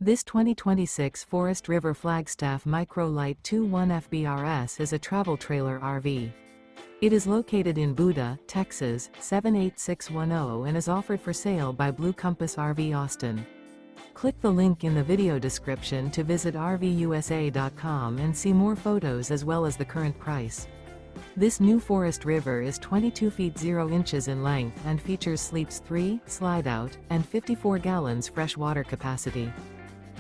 This 2026 Forest River Flagstaff Micro Lite 21 FBRS is a travel trailer RV. It is located in Buda, Texas, 78610 and is offered for sale by Blue Compass RV Austin. Click the link in the video description to visit RVUSA.com and see more photos as well as the current price. This new Forest River is 22 feet 0 inches in length and features sleeps 3, Slideout, and 54 gallons fresh water capacity.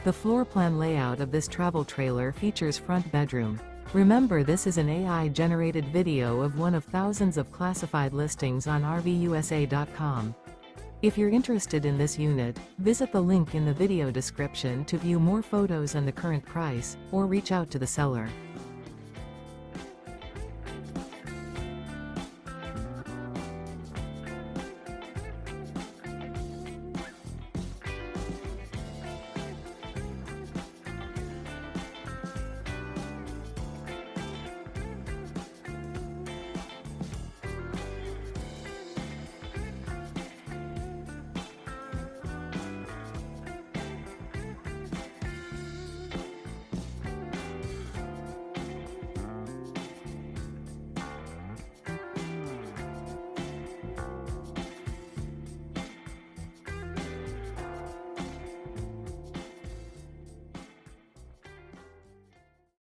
The floor plan layout of this travel trailer features front bedroom. Remember, this is an AI-generated video of one of thousands of classified listings on RVUSA.com. If you're interested in this unit, visit the link in the video description to view more photos and the current price, or reach out to the seller.